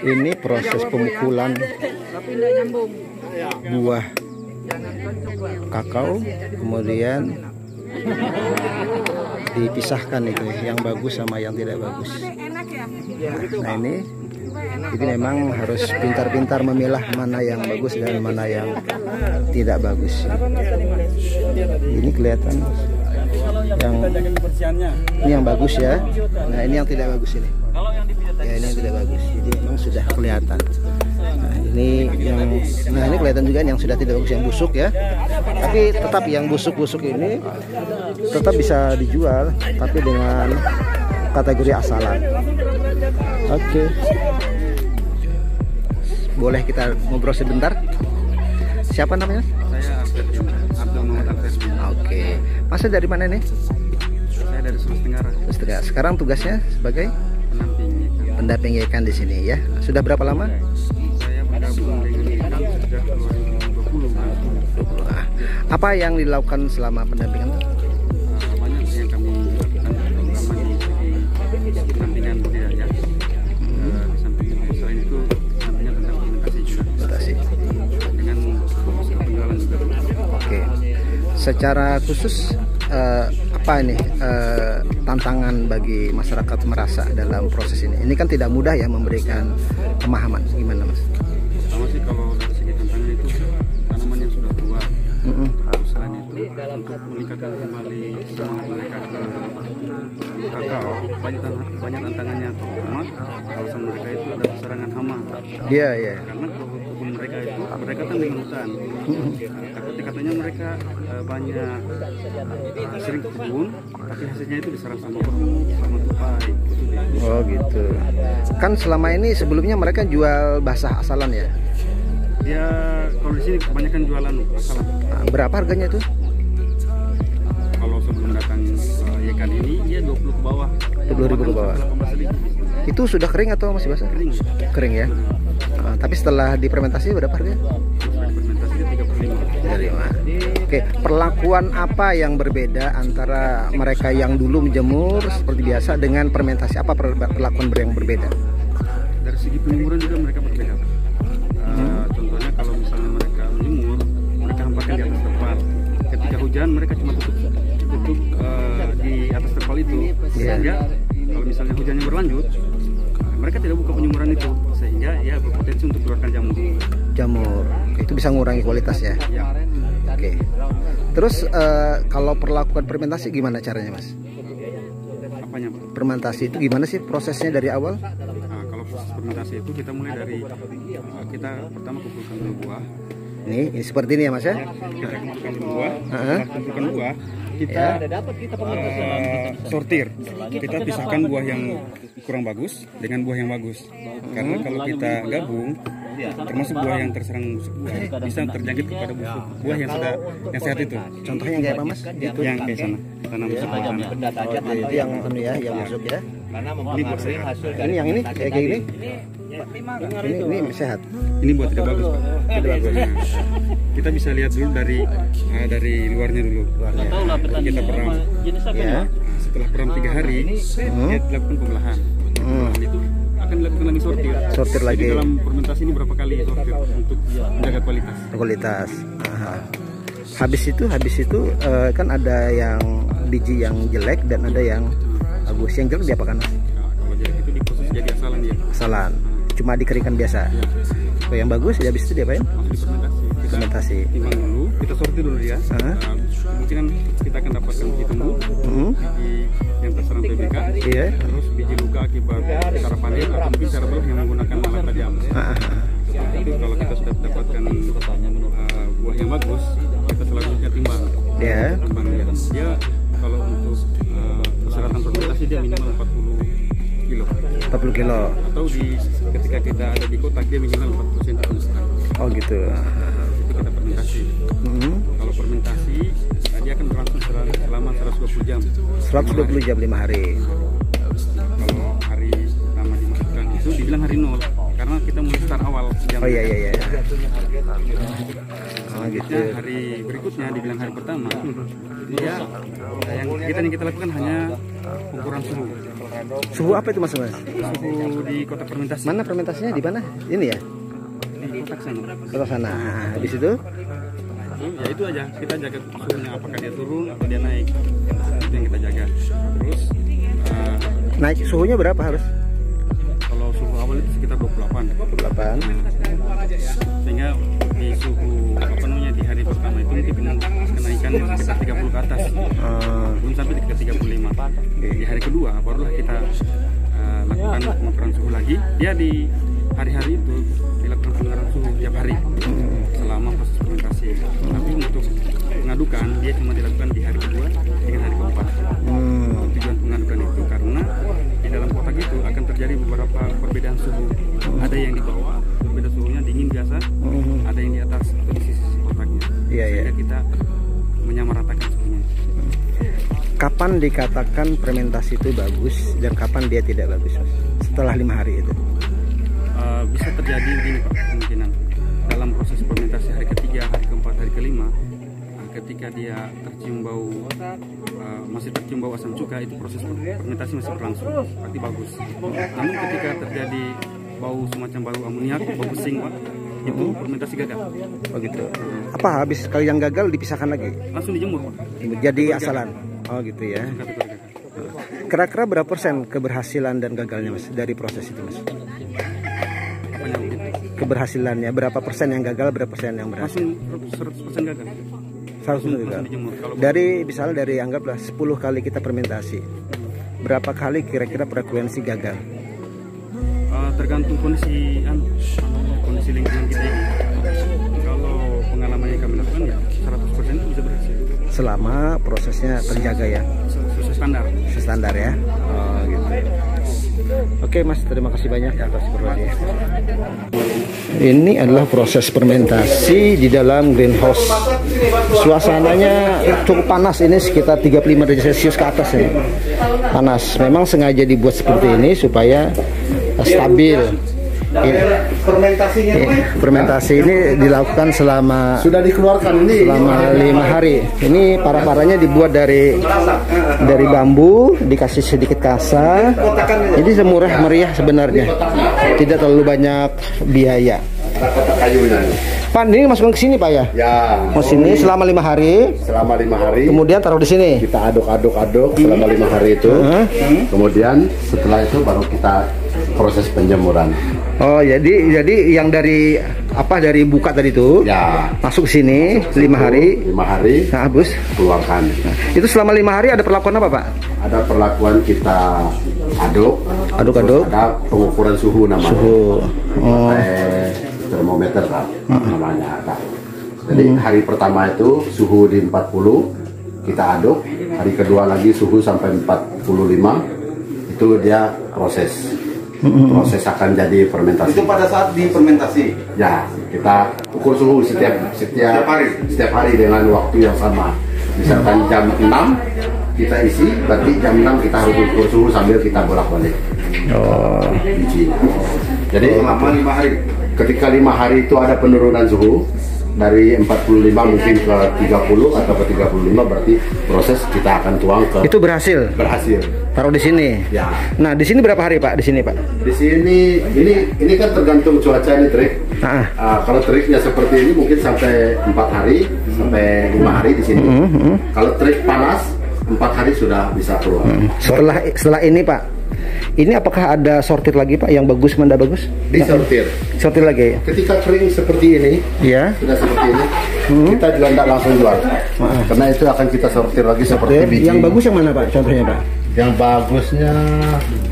Ini proses pemukulan buah kakao, kemudian dipisahkan itu yang bagus sama yang tidak bagus. Nah ini jadi memang harus pintar-pintar memilah mana yang bagus dan mana yang tidak bagus. Ini kelihatan yang ini yang bagus ya. Nah ini yang tidak bagus ini. Ya ini yang tidak bagus. Jadi memang sudah kelihatan. Nah ini kelihatan juga yang sudah tidak bagus, yang busuk ya. Tapi tetap yang busuk-busuk ini tetap bisa dijual, tapi dengan kategori asalan. Oke. Boleh kita ngobrol sebentar? Siapa namanya? Saya Abdul Muhammad Alfes. Oke. Masnya dari mana nih? Saya dari Sulawesi Tenggara. Sulawesi Tenggara. Sekarang tugasnya sebagai pendamping ikan di sini ya. Sudah berapa lama? Saya bergabung dengan ikan sejak 2020. Apa yang dilakukan selama pendampingan itu? Banyak yang kami lakukan, terutama di pendampingan budidaya. Di samping selain itu, nantinya tentang fermentasi juga. Dengan fokus ke penjualan juga. Oke. Secara khusus apa ini tantangan bagi masyarakat merasa dalam proses ini? Ini kan tidak mudah ya memberikan pemahaman. Gimana Mas? Pertama sih kalau dari segi tantangan itu tanaman yang sudah tua. Selain itu untuk meningkatkan kembali semangat mereka ke kakao, banyak tantangannya. Terutama kawasan mereka itu ada serangan hama. Iya. Karena kebun mereka itu berdekatan dengan hutan. Katanya mereka banyak sering ke kebun, tapi hasilnya itu diserang sama tupai. Oh gitu. Kan selama ini sebelumnya mereka jual basah asalan ya? Dia kalau di sini kebanyakan jualan asalan. Nah, berapa harganya itu? Kalau sebelum datang ikan ini dia 20 ke bawah. 20.000 ke bawah. Itu sudah kering atau masih basah? Kering. Kering ya. Tapi setelah difermentasi berapa harganya? Fermentasi 35. Oke, perlakuan apa yang berbeda antara mereka yang dulu menjemur seperti biasa dengan fermentasi? Apa perlakuan yang berbeda? Dari segi penjemuran juga mereka berbeda. Contohnya kalau misalnya mereka menjemur, mereka hamparkan di atas terpal. Ketika hujan mereka cuma tutup di atas terpal itu. Sehingga kalau misalnya hujannya berlanjut, mereka tidak buka penjemuran itu, sehingga ya berpotensi untuk keluarkan jamur. Itu bisa mengurangi kualitas ya. Oke. Terus kalau perlakuan fermentasi gimana caranya Mas? Apanya Pak? Fermentasi itu gimana sih prosesnya dari awal? Kalau proses fermentasi itu kita mulai dari kita pertama kumpulkan dulu buah. Ini seperti ini ya Mas ya? Kita kumpulkan dulu buah. Setelah kumpulkan buah, kita sortir. Kita pisahkan buah yang kurang bagus dengan buah yang bagus. Karena kalau kita gabung, termasuk buah yang terserang busuk buah bisa terjangkit kepada busuk buah yang sehat itu. Contohnya yang kayak apa Mas? Itu yang kayak sana. Tanam busuk buah sana. Itu yang yang busuk ya. Ini buah sehat. Ini yang ini kayak gini. Ini sehat. Ini buah tidak bagus Pak. Tidak bagus. Kita bisa lihat dulu dari luarnya dulu. Kita peram. Ya. Setelah peram 3 hari, dia dilakukan pembelahan. Pembelahan itu akan dilakukan lagi sortir lagi. Jadi dalam fermentasi ini berapa kali sortir untuk menjaga kualitas. Habis itu kan ada yang biji yang jelek dan ada yang bagus. Yang jelek diapakan? Kalau jelek itu diproses jadi asalan dia. Asalan. Cuma dikeringkan biasa. Kalau yang bagus habis itu diapain? Fermentasi. Timbang dulu, kita sortir dulu dia. Kemungkinan kita akan dapatkan biji tumbuh, biji yang terserang PBK, terus biji luka akibat cara panen atau mungkin cara belah yang menggunakan alat tajam. Itu kalau kita sudah dapatkan buah yang bagus, kita selanjutnya timbang. Timbang dia. Dia kalau untuk persyaratan fermentasi dia minimal 40 kilo. 40 kilo. Atau ketika kita ada di kotak dia minimal 40 cm. Oh gitu. Itu kita fermentasi. Kalau fermentasi dia akan berlangsung selama 120 jam. 120 jam 5 hari. Kalau hari pertama dimasukkan itu dibilang hari 0 karena kita mulai start awal jam. Oh iya. Selanjutnya hari berikutnya, dibilang hari pertama, dia yang kita lakukan hanya pengukuran suhu. Suhu apa itu mas? Suhu di kotak fermentasi. Mana fermentasinya, di mana? Ini ya? Di kotak sana. Kotak sana. Habis itu? Ya itu aja, kita jaga suhunya, apakah dia turun atau dia naik, itu yang kita jaga. Terus naik suhunya berapa harus? Kalau suhu awal itu sekitar 28. Sehingga di suhu di hari pertama itu mungkin kenaikan sekitar 30 ke atas, belum sampai ke 35. Di hari kedua barulah kita lakukan pengukuran suhu lagi. Dia di hari-hari itu dilakukan pengukuran suhu tiap hari selama proses fermentasi. Tapi untuk pengadukan dia cuma dilakukan di hari kedua dengan hari keempat. Tujuan pengadukan itu karena di dalam kotak itu akan terjadi beberapa perbedaan suhu. Ada yang di bawah, perbedaan suhunya dingin biasa, ada yang di atas atau di sisi kotaknya. Sehingga kita menyamaratakan suhunya. Kapan dikatakan fermentasi itu bagus dan kapan dia tidak bagus? Setelah 5 hari itu? Bisa terjadi begini Pak, kemungkinan dalam proses fermentasi hari ketiga, hari keempat, hari kelima, ketika dia tercium bau, masih tercium bau asam cuka, itu proses fermentasi masih berlangsung, berarti bagus. Namun ketika terjadi bau semacam bau amoniak, bau pesing Pak, itu fermentasi gagal. Oh gitu. Apa habis kalau yang gagal dipisahkan lagi? Langsung dijemur Pak. Jadi asalan. Oh gitu ya. Kira-kira berapa persen keberhasilan dan gagalnya mas dari proses itu mas? Keberhasilannya berapa persen yang gagal, berapa persen yang berhasil? Langsung 100% gagal. 100% gagal. Dari misalnya dari anggaplah 10 kali kita fermentasi, berapa kali kira-kira frekuensi gagal? Tergantung kondisi lingkungan kita ini. Kalau pengalaman yang kami lakukan ya 100% itu bisa berhasil. Selama prosesnya terjaga ya. Standar ya. Oh gitu. Oke mas, terima kasih banyak atas informasinya. Ini adalah proses fermentasi di dalam greenhouse. Suasananya cukup panas, ini sekitar 35 derajat Celcius ke atas ini. Panas. Memang sengaja dibuat seperti ini supaya stabil. Fermentasi ini dilakukan selama sudah dikeluarkan ini selama 5 hari. Ini parah-parahnya dibuat dari bambu, dikasih sedikit kasa. Jadi semurah meriah sebenarnya, tidak terlalu banyak biaya. Pak, ini masukkan ke sini Pak ya? Ya. Mau sini selama 5 hari. Selama 5 hari. Kemudian taruh di sini. Kita aduk selama 5 hari itu. Kemudian setelah itu baru kita proses penjemuran. Oh, jadi yang dari buka tadi itu ya masuk ke sini 5 hari. 5 hari. Nah, habis keluarkan. Nah, itu selama 5 hari ada perlakuan apa, Pak? Ada perlakuan kita aduk. Ada pengukuran suhu namanya. Suhu. Oh. Termometer Kak, namanya Kak. Jadi hari pertama itu suhu di 40 kita aduk. Hari kedua lagi suhu sampai 45. Itu dia proses akan jadi fermentasi. Itu pada saat difermentasi. Ya, kita ukur suhu setiap hari dengan waktu yang sama. Misalkan jam 6 kita isi, berarti jam 6 kita harus ukur suhu sambil kita bolak-balik. Oh. Jadi selama 5 hari. Ketika 5 hari itu ada penurunan suhu dari 45 mungkin ke 30 atau ke 35, berarti proses kita akan tuang ke. Itu berhasil. Taruh di sini. Ya. Nah, di sini berapa hari Pak? Di sini Pak? Di sini ini kan tergantung cuaca ini trik. Kalau triknya seperti ini mungkin sampai 4 hari sampai 5 hari di sini. Kalau trik panas 4 hari sudah bisa keluar. Setelah ini Pak, ini apakah ada sortir lagi Pak yang bagus mana bagus? Sortir lagi. Ketika kering seperti ini, ya sudah seperti ini, kita juga tidak langsung jual. Karena itu akan kita sortir lagi seperti biji. Yang bagus yang mana Pak? Contohnya Pak? Yang bagusnya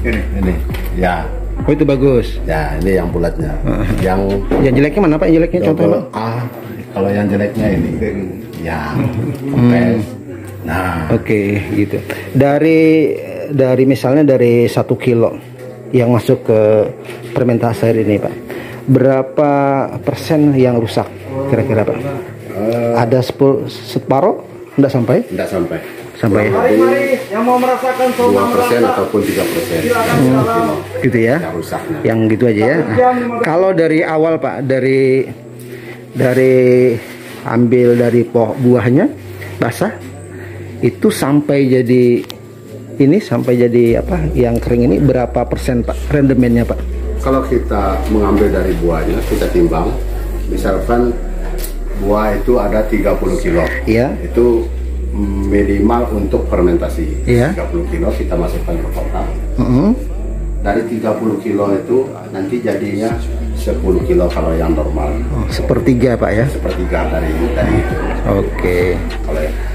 ini. Ya. Oh itu bagus. Ya ini yang bulatnya. Yang jeleknya mana Pak? Jeleknya contohnya? Kalau yang jeleknya ini. Ya. Nah. Oke, gitu. Dari misalnya dari 1 kilo yang masuk ke fermentasi ini Pak, berapa persen yang rusak kira-kira Pak? Ada separuh? Tidak sampai? Tidak sampai. Sampai ya? Yang mau merasakan 2% ataupun 3%. Gitu ya? Yang rusaknya. Yang gitu aja ya. Kalau dari awal Pak, dari ambil dari buahnya basah itu sampai jadi ini, sampai jadi apa yang kering ini berapa persen Pak rendemennya Pak? Kalau kita mengambil dari buahnya, kita timbang, misalkan buah itu ada 30 kilo, Iya. itu minimal untuk fermentasi. Iya. 30 kilo kita masukkan ke kotak. Dari 30 kilo itu nanti jadinya 10 kilo kalau yang normal. Oh, sepertiga Pak ya? Sepertiga dari itu. Oke.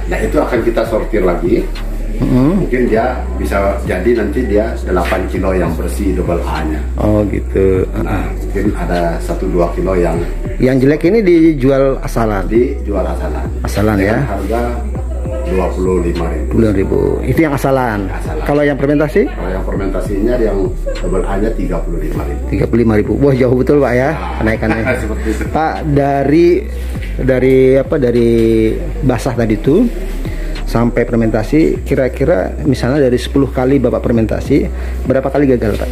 Nah itu akan kita sortir lagi. Mungkin dia bisa jadi nanti dia 8 kilo yang bersih double A-nya. Oh gitu. Nah, mungkin ada 1-2 kilo yang jelek ini dijual asalan. Dijual asalan. Asalan ya. Harga 25.000. 10.000. Itu yang asalan. Kalau yang fermentasi? Kalau yang fermentasinya yang double A-nya 35.000. 35.000. Wah, jauh betul Pak ya kenaikannya. Seperti itu. Pak, dari basah tadi itu sampai fermentasi, kira-kira misalnya dari 10 kali Bapak fermentasi, berapa kali gagal Pak?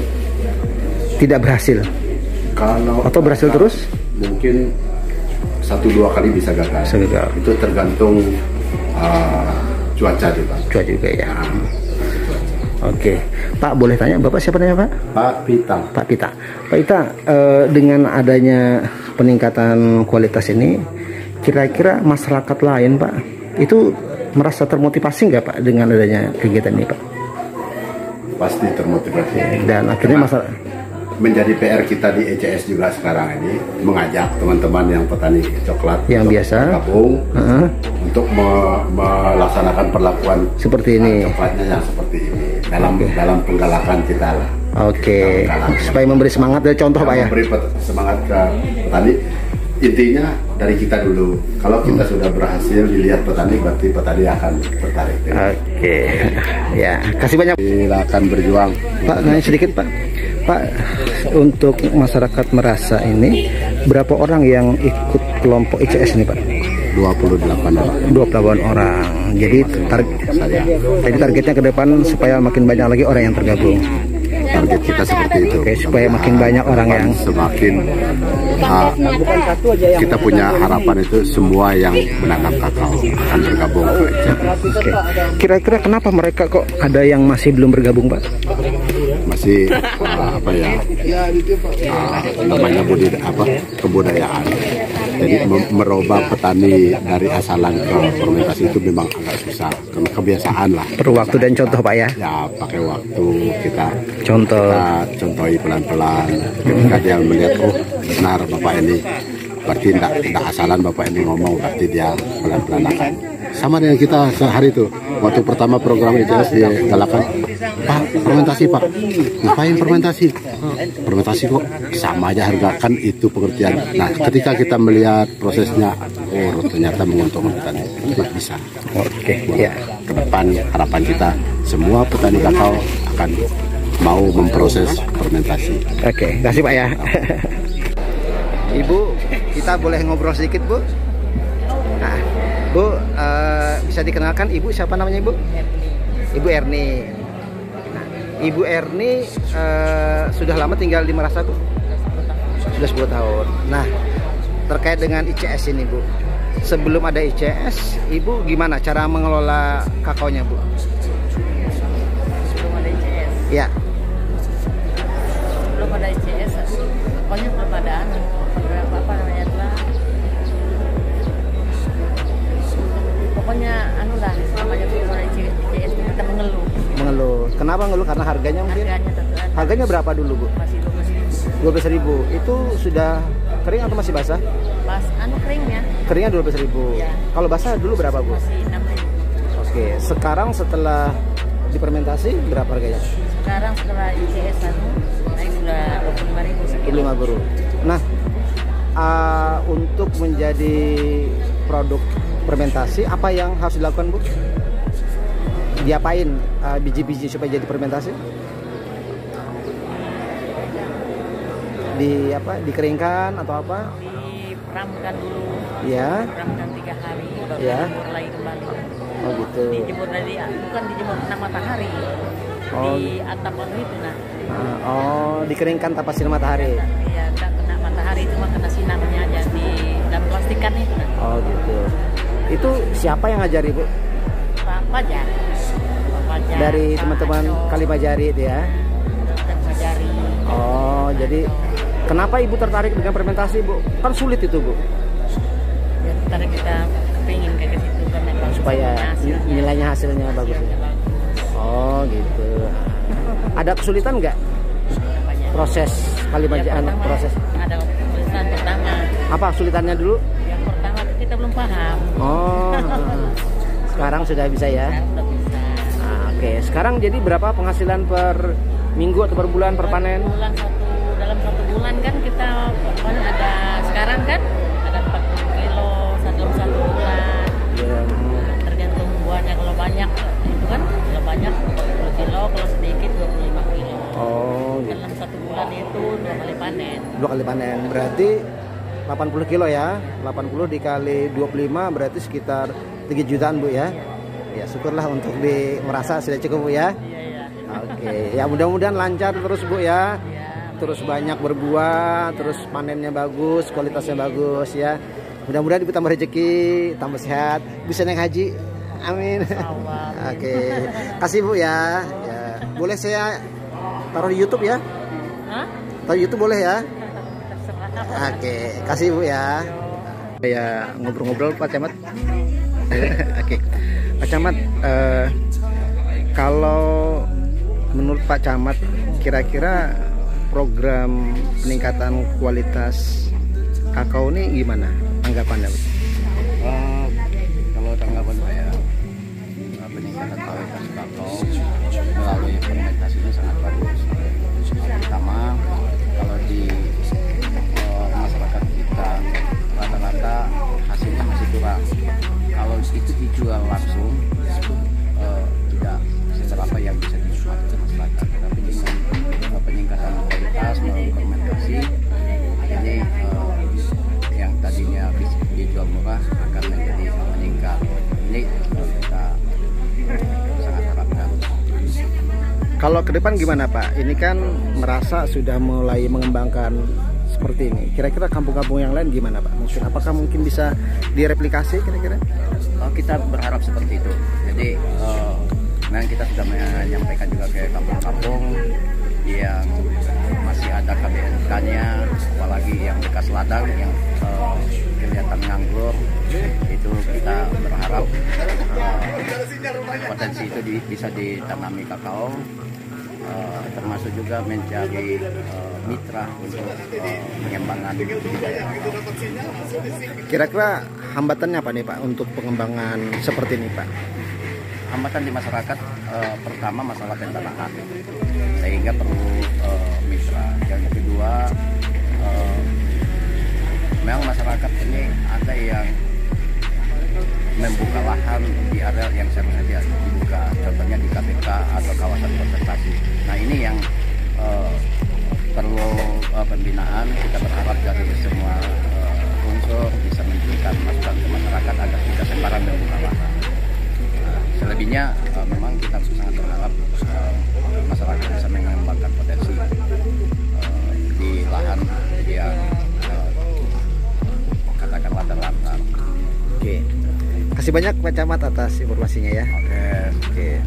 Tidak berhasil. Atau berhasil terus? Mungkin 1-2 kali bisa gagal. Itu tergantung cuaca juga. Cuaca juga ya. Oke, Pak boleh tanya Bapak siapa namanya Pak? Pak Pita. Pak Pita. Pak Pita, dengan adanya peningkatan kualitas ini, kira-kira masyarakat lain Pak itu merasa termotivasi nggak Pak dengan adanya kegiatan ini Pak? Pasti termotivasi. Dan akhirnya masalah menjadi PR kita di ECS juga sekarang ini mengajak teman-teman yang petani coklat yang biasa bergabung untuk melaksanakan perlakuan seperti ini, coklatnya yang seperti ini dalam penggalakan kita lah. Oke. Supaya memberi semangat dari contoh Pak ya. Memberi semangat ke petani. Intinya dari kita dulu. Kalau kita sudah berhasil dilihat petani, berarti petani akan tertarik. Oke. Ya, kasih banyak. Kita akan berjuang. Pak, nanya sedikit Pak. Pak, untuk masyarakat Merasa ini berapa orang yang ikut kelompok ICS ini Pak? 28 orang. 28 orang. Jadi targetnya ke depan supaya makin banyak lagi orang yang tergabung. Target kita seperti itu. Oke, supaya makin banyak orang yang semakin kita punya harapan itu semua yang menanam kakao akan bergabung. Oke. Kira-kira kenapa mereka kok ada yang masih belum bergabung Pak? Masih namanya kebudayaan. Jadi merubah petani dari asalan ke fermentasi itu memang agak susah karena kebiasaan lah. Perlu waktu dan contoh Pak ya? Ya pakai waktu kita contohi pelan-pelan. Ketika dia melihat benar Bapak ini berarti tidak asalan Bapak ini ngomong, berarti dia pelan-pelan akan. Sama dengan kita sehari itu waktu pertama program ICS digalakan, Pak fermentasi Pak, ngapain fermentasi? Fermentasi kok sama aja harga, kan itu pengertian. Nah ketika kita melihat prosesnya, ternyata menguntungkan petani, bisa. Oke, ya. Ke depan harapan kita semua petani kakao akan mau memproses fermentasi. Oke, kasih Pak ya. Ibu, kita boleh ngobrol sedikit Bu? Nah, Bu, bisa dikenalkan Ibu siapa namanya Ibu? Ibu Erni. Nah, Ibu Erni sudah lama tinggal di Merasa Bu? Sudah 10 tahun. Nah, terkait dengan ICS ini Bu, sebelum ada ICS, Ibu gimana cara mengelola kakaonya Bu? Sebelum ada ICS? Ya. Belum ada ICS, pokoknya belum ada apa namanya lah. Pokoknya namanya belum ada ICS kita mengeluh. Kenapa ngeluh? Karena harganya mungkin? Harganya berapa dulu Bu? Masih 12.000. Itu sudah kering atau masih basah? Keringnya. Keringnya 12.000. Ya. Kalau basah dulu berapa Bu? Masih 6.000. Oke, sekarang setelah difermentasi berapa harganya? Sekarang setelah ICS naik sudah 25.000. Nah, untuk menjadi produk fermentasi apa yang harus dilakukan Bu? Diapain biji-biji supaya jadi fermentasi? Dikeringkan atau apa? Diperamkan dulu. Ya. Peramkan 3 hari, baru ya. dijemur lagi kembali. Oh gitu. Dijemur bukan dijemur kena matahari. Di atap itu dikeringkan tanpa sinar matahari. Iya, kena matahari cuma kena sinarnya aja di dalam plastikan itu. Oh gitu. Itu siapa yang ngajari Bu? Pak Fajar. Dari teman-teman Kalimajari itu ya? Kalimajari. Oh, jadi kenapa Ibu tertarik dengan fermentasi Bu? Kan sulit itu Bu. Ya, tertarik kita kepingin kayak ke situ kan memang Supaya nilainya hasilnya bagus. Oh gitu. Ada kesulitan nggak proses Kalimajari? Ya, Proses ada kesulitan pertama. apa kesulitannya dulu? Yang pertama itu kita belum paham. Oh, sekarang sudah bisa ya? Sekarang udah bisa. Oke, sekarang jadi berapa penghasilan per minggu atau per bulan per panen? Dalam satu bulan kan kita ada sekarang kan ada 40 kilo dalam satu bulan. Ya. Tergantung buahnya, kalau banyak itu kan kalau banyak 40 kilo, kalau sedikit 25 kilo. Oh, gitu. Dalam satu bulan itu 2 kali panen. 2 kali panen, berarti 80 kilo ya. 80 dikali 25 berarti sekitar 3 jutaan Bu ya. Ya syukurlah untuk merasa sudah cukup Bu ya. Iya. Oke, ya mudah-mudahan lancar terus Bu ya. Iya. Terus banyak berbuah, terus panennya bagus, kualitasnya bagus ya. Mudah-mudahan Ibu tambah rezeki, tambah sehat, bisa naik haji. Amin. Oke, kasih Bu ya. Ya. Boleh saya taruh di YouTube ya? Hah? Taruh YouTube boleh ya? Terserah. Oke, kasih Bu ya. Ya ngobrol-ngobrol Pak Camat. Oke, Pak Camat, kalau menurut Pak Camat, kira-kira program peningkatan kualitas kakao ini gimana tanggapannya? Kalau tanggapan saya, peningkatan kualitas kakao melalui fermentasi ini sangat bagus. Pertama, kalau di masyarakat kita rata-rata hasilnya masih kurang. Kalau itu dijual langsung, tidak seberapa yang bisa dinikmati masyarakat. Tapi dengan peningkatan kualitas melalui fermentasi, ini yang tadinya dijual murah akan menjadi meningkat. Ini kita sangat harapkan. Kalau ke depan gimana Pak? Ini kan merasa sudah mulai mengembangkan seperti ini. Kira-kira kampung-kampung yang lain gimana Pak? Mungkin apakah mungkin bisa direplikasi kira-kira? Kita berharap seperti itu. Jadi memang kita sudah menyampaikan juga ke kampung-kampung yang masih ada KBNK-nya, apalagi yang bekas ladang yang kelihatan nganggur. Itu kita berharap potensi itu bisa ditanami kakao, termasuk juga mencari mitra untuk pengembangan budidaya. Kira-kira hambatannya apa nih Pak untuk pengembangan seperti ini Pak? Hambatan di masyarakat pertama masalah pencernaan, sehingga perlu mitra. Yang kedua, memang masyarakat ini ada yang membuka lahan di area yang seharusnya dibuka, contohnya di KBK atau kawasan konservasi. Nah ini yang perlu pembinaan. Kita berharap dari semua unsur bisa memberikan masukan ke masyarakat agar tidak sembarang membuka lahan. Selebihnya memang kita sangat berharap masyarakat bisa mengembangkan potensi di lahan yang katakanlah terlantar. Oke. Kasih banyak Pak Camat atas informasinya ya. Oke.